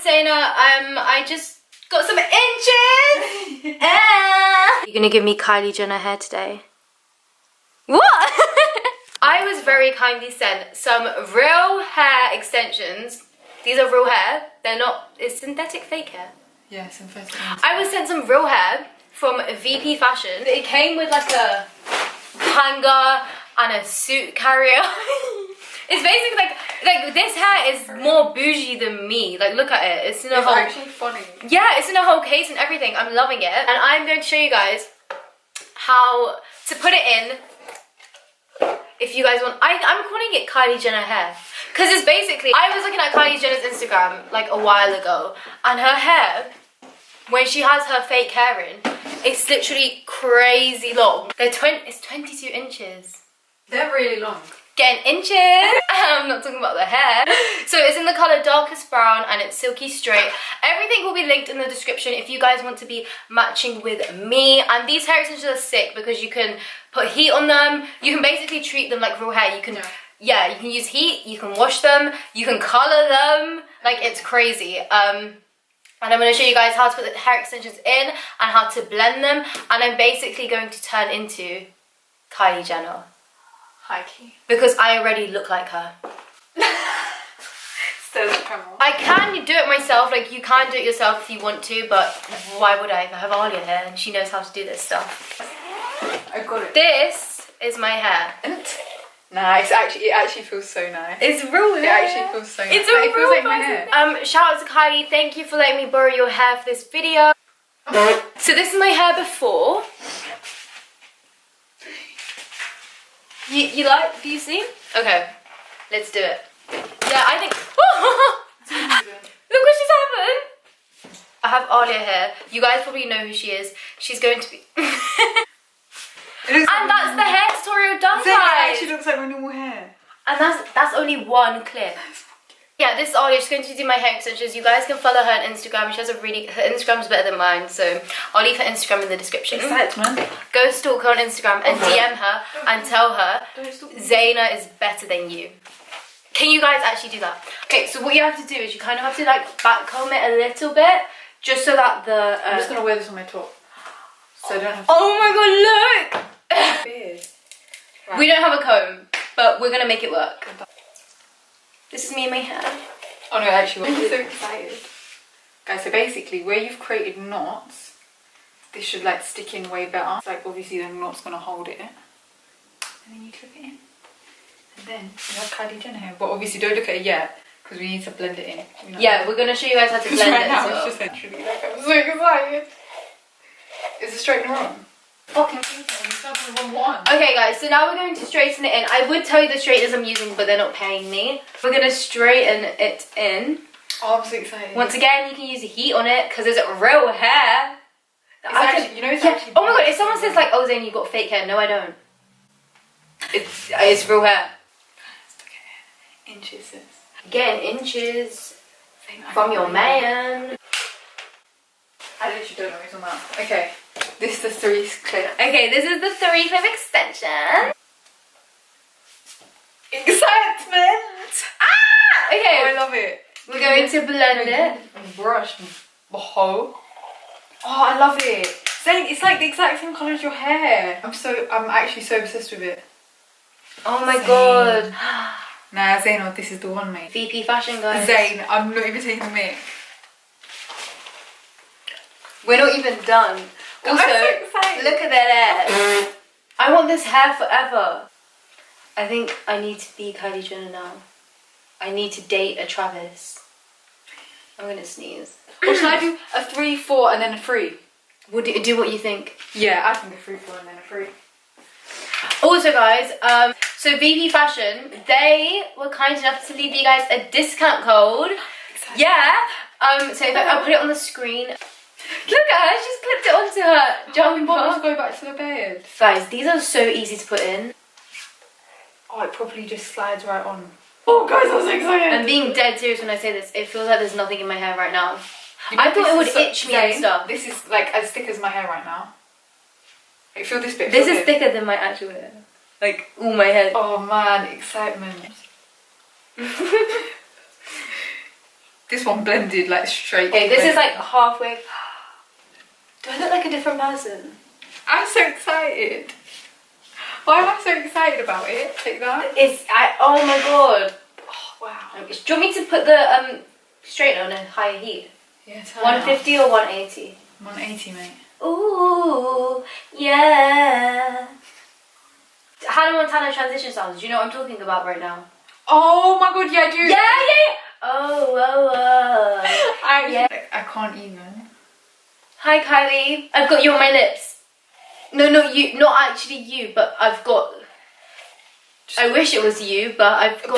Zaina. I just got some inches. You're gonna give me Kylie Jenner hair today? What? I was very kindly sent some real hair extensions. These are real hair. They're not, it's synthetic fake hair. Yeah, synthetic. I was sent some real hair from VP Fashion. It came with like a hanger and a suit carrier. It's basically like this hair is more bougie than me. Like, look at it. It's in a whole. It's actually funny. Yeah, it's in a whole case and everything. I'm loving it, and I'm going to show you guys how to put it in. If you guys want, I'm calling it Kylie Jenner hair because it's basically. I was looking at Kylie Jenner's Instagram like a while ago, and her hair, when she has her fake hair in, it's literally crazy long. It's 22 inches. They're really long. Getting inches. I'm not talking about the hair. So it's in the colour darkest brown and it's silky straight. Everything will be linked in the description if you guys want to be matching with me. And these hair extensions are sick because you can put heat on them. You can basically treat them like real hair. You can, yeah, you can use heat, you can wash them, you can colour them. Like, it's crazy. And I'm going to show you guys how to put the hair extensions in and how to blend them. And I'm basically going to turn into Kylie Jenner. Hikey. Because I already look like her. Still the camera. I can do it myself, like you can do it yourself if you want to, but why would I if I have Alia here and she knows how to do this stuff. I got it. This is my hair. Nah, it actually feels so nice. It's real hair. It actually feels so nice. It feels like my hair. Shout out to Kylie, thank you for letting me borrow your hair for this video. So this is my hair before. You like? Do you see? Okay, let's do it. Yeah, I think. Look what she's happened. I have Alia here. You guys probably know who she is. She's going to be. And that's the hair tutorial done, guys. It actually looks like my normal hair. And that's only one clip. Yeah, this is Alia. She's going to do my hair extensions. You guys can follow her on Instagram. She has her Instagram's better than mine, so I'll leave her Instagram in the description. Excitement. Go stalk her on Instagram and DM her and tell her Zaina is better than you. Can you guys actually do that? Okay, so what you have to do is you kind of have to like backcomb it a little bit, just so that the. I'm just gonna wear this on my top, so I don't have to. Oh my god! Look. Right. We don't have a comb, but we're gonna make it work. This is me and my hair. Oh no, actually, I'm so excited. Guys, so basically, where you've created knots, this should like stick in way better. It's like obviously the knot's gonna hold it. And then you clip it in. And then you have Kylie Jenner hair. But obviously don't look at it yet, because we need to blend it in. You know? Yeah, we're gonna show you guys how to blend it now, as well. It's just literally like, I'm so excited. Is the straightener on? Fucking one. Okay guys, so now we're going to straighten it in. I would tell you the straighteners I'm using, but they're not paying me. We're going to straighten it in. Oh, I'm so excited. Once again, you can use heat on it because it's real hair. Actually, you know, it's actually. Oh my god, if someone says like, oh Zayn, you got fake hair. No, I don't. It's real hair. Look at it. Inches. Getting inches from your man. I literally don't know what you're talking about. Okay. This is the 3 clip. Okay, this is the 3 clip extension. Excitement! Ah! Okay. Oh, I love it. We're going to blend it. Brush. Oh, I love it. Zayn, it's like the exact same colour as your hair. I'm actually so obsessed with it. Oh my god. Nah, Zayn, this is the one, mate. VP Fashion, guys. Zayn, I'm not even taking the mic. We're not even done. Also, so look at that hair. I want this hair forever. I think I need to be Kylie Jenner now. I need to date a Travis. I'm gonna sneeze. Or should I do a 3, 4 and then a 3? We'll do what you think. Yeah, I think a 3, 4 and then a 3. Also guys, so VP Fashion, they were kind enough to leave you guys a discount code. Exactly. Yeah. So if I'll put it on the screen. Look at her, she's clipped it onto her jumper. Let's go back to the bed. Guys, these are so easy to put in. Oh, it probably just slides right on. Oh guys, I'm so excited. I'm being dead serious when I say this. It feels like there's nothing in my hair right now. You know, I thought it would itch me and stuff. This is like as thick as my hair right now. Like, feel this bit. This is thicker than my actual hair. Like, all my hair. Oh man, excitement. This one blended like straight. Okay, this is like halfway. Do I look like a different person? I'm so excited. Why am I so excited about it? Take that. Oh my god. Oh, wow. Do you want me to put the straightener on a higher heat? Yeah, 150 or 180? 180, mate. Ooh, yeah. Hannah Montana transition sounds. Do you know what I'm talking about right now? Oh my god, yeah, I do. Yeah. Oh. I can't even. Hi, Kylie. I've got you on my lips. No, not you. Not actually you, but I've got... I wish it was you, but I've got...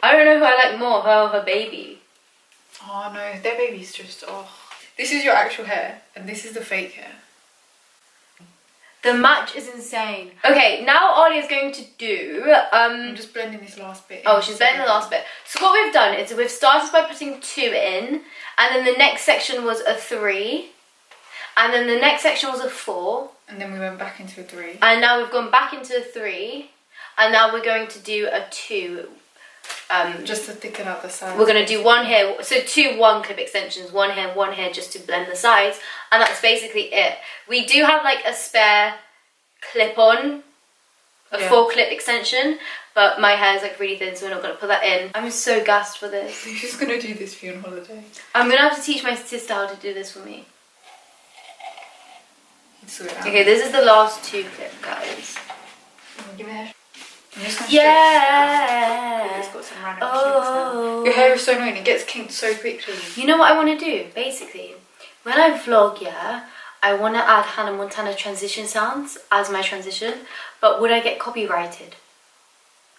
I don't know who I like more, her or her baby. Oh no, their baby's just... Oh. This is your actual hair, and this is the fake hair. The match is insane. Okay, now Ollie is going to do... I'm just blending this last bit. Oh, she's blending the last bit. So what we've done is we've started by putting 2 in, and then the next section was a 3, and then the next section was a 4. And then we went back into a 3. And now we've gone back into a 3, and now we're going to do a 2. Just to thicken out the sides. We're going to do 1 here, so 2 1-clip extensions, 1 here, just to blend the sides, and that's basically it. We do have like a spare clip-on, a 4-clip extension, but my hair is like really thin, so we're not going to put that in. I'm so gassed for this. Who's going to do this for you on holiday? I'm going to have to teach my sister how to do this for me. Okay, this is the last 2 clip, guys. Give me a hair. Yeah. It's got some random kinks now. Your hair is so annoying, it gets kinked so quickly. You know what I want to do, basically? When I vlog, I want to add Hannah Montana transition sounds as my transition, but would I get copyrighted?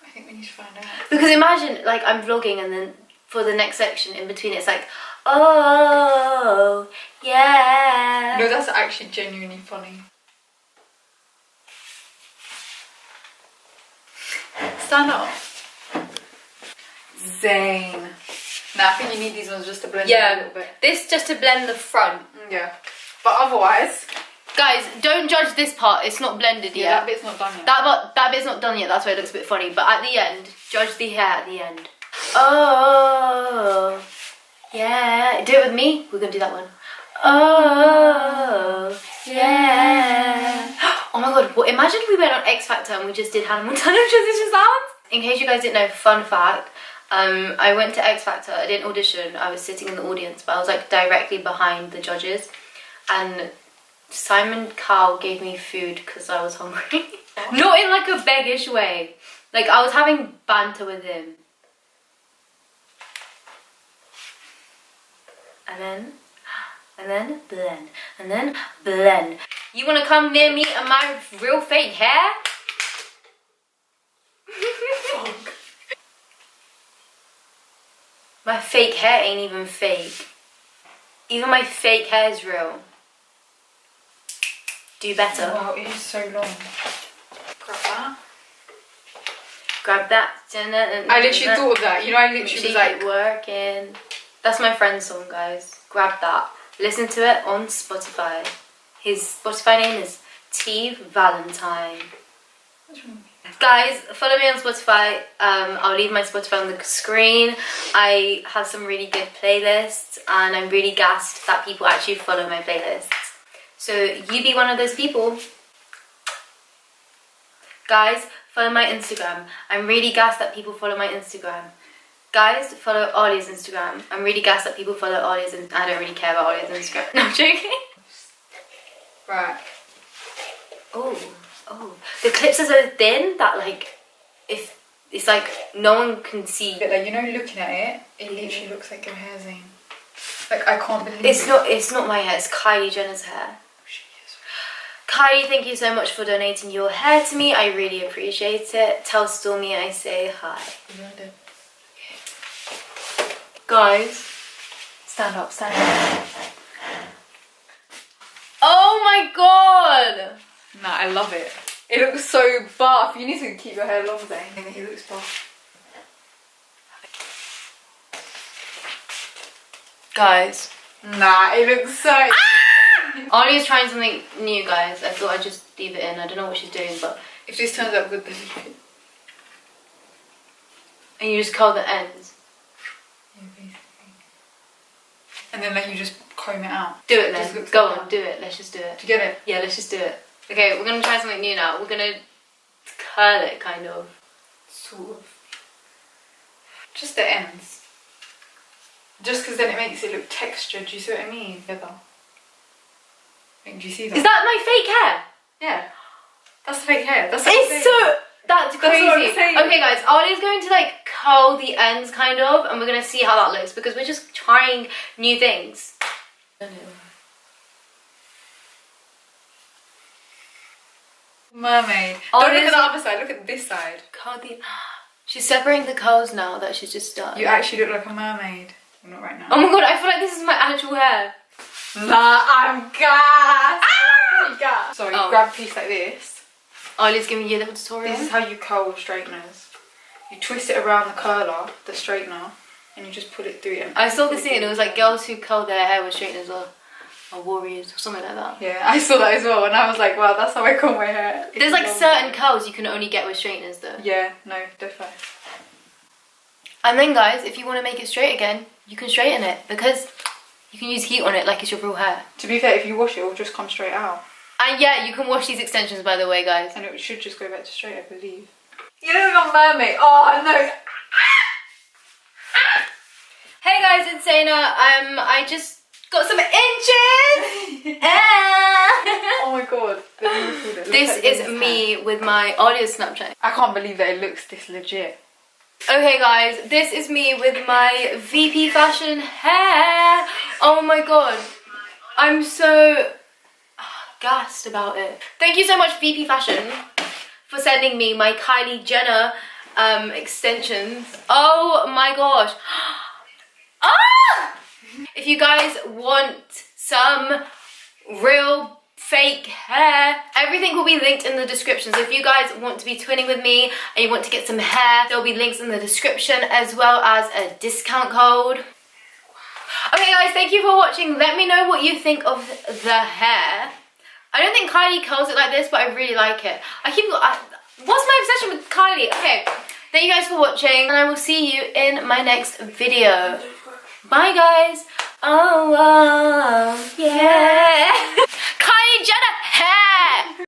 I think we need to find out. Because imagine, like, I'm vlogging and then for the next section in between it's like, oh, yeah. No, that's actually genuinely funny. Stand up. Zane. Now I think you need these ones just to blend it a little bit. This just to blend the front. Yeah. But otherwise... Guys, don't judge this part, it's not blended yet. Yeah, that bit's not done yet. That bit's not done yet, that's why it looks a bit funny. But at the end, judge the hair at the end. Oh, yeah. Do it with me. We're going to do that one. Oh, yeah. Oh my god, well, imagine we went on X Factor and we just did Hannah Montana transition sounds. In case you guys didn't know, fun fact, I went to X Factor, I didn't audition, I was sitting in the audience, but I was like directly behind the judges. And Simon Cowell gave me food because I was hungry. Not in like a beggish way. Like I was having banter with him. And then blend. And then blend. You wanna come near me and my real fake hair? My fake hair ain't even fake. Even my fake hair is real. Do better. Wow, it is so long. Grab that. Grab that. I literally thought of that. You know, I literally was like... working. That's my friend's song, guys. Grab that. Listen to it on Spotify. His Spotify name is T Valentine. Guys, follow me on Spotify. I'll leave my Spotify on the screen. I have some really good playlists and I'm really gassed that people actually follow my playlists. So you be one of those people. Guys, follow my Instagram. I'm really gassed that people follow my Instagram. Guys, follow Ollie's Instagram. I'm really gassed that people follow Ollie's and I don't really care about Ollie's Instagram. No, I'm joking. Right. Oh. The clips are so thin that like, if it's like no one can see. But like, you know, looking at it, it literally looks like your hair, Zane. Like, I can't believe It's not my hair, it's Kylie Jenner's hair. Kylie, thank you so much for donating your hair to me. I really appreciate it. Tell Stormy I say hi. Okay. Guys, stand up. Oh my god! Nah, I love it. It looks so buff. You need to keep your hair long, Zane. It looks buff. Guys. Nah, it looks so... Ollie's trying something new, guys. I thought I'd just leave it in. I don't know what she's doing, but... If this turns out good, then leave it. And you just curl the ends. Yeah, please. and then like you just comb it out. Do it Just then. looks Go like on, that. do it. Let's just do it. Do you get it? Yeah, let's just do it. Okay, we're gonna try something new now. We're gonna curl it, kind of. Sort of. Just the ends. Just because then it makes it look textured. Do you see what I mean? Together. Like, do you see that? Is that my fake hair? Yeah. That's the fake hair. That's what I'm It's saying. so... That's crazy. what I'm saying. Okay, guys, Ollie's going to like curl the ends, kind of, and we're gonna see how that looks because we're just trying new things. Mermaid. Oh, Don't look it at is the like- other side. Look at this side. Curl the... She's separating the curls now that she's just done. You actually look like a mermaid. Well, not right now. Oh my god, I feel like this is my actual hair. Nah, I'm gassed. Ah! So you Oh. grab a piece like this. Ollie's giving you a little tutorial. This is how you curl with straighteners. You twist it around the curler, the straightener, and you just put it through it. I saw this thing and it was like girls who curl their hair with straighteners are warriors or something like that. Yeah, I saw that as well, and I was like, wow, that's how I curl my hair. There's like It's certain long. curls you can only get with straighteners though. Yeah, no, definitely. And then guys, if you want to make it straight again, you can straighten it because you can use heat on it like it's your real hair. To be fair, if you wash it, it'll just come straight out. And yeah, you can wash these extensions by the way, guys. And it should just go back to straight, I believe. You look like a mermaid. Oh, no. Hey guys, it's Zaina. I just got some inches. Oh my god. Let me record it. Look This at is me with my audio Snapchat. I can't believe that it looks this legit. Okay guys, this is me with my VP Fashion hair. Oh my god. I'm so gassed about it. Thank you so much VP Fashion for sending me my Kylie Jenner extensions. Oh my gosh. Ah! If you guys want some real fake hair, everything will be linked in the description. So if you guys want to be twinning with me and you want to get some hair, there'll be links in the description as well as a discount code. Okay guys, thank you for watching. Let me know what you think of the hair. I don't think Kylie curls it like this, but I really like it. What's my obsession with Kylie? Okay, thank you guys for watching and I will see you in my next video. Bye guys. Oh, yeah.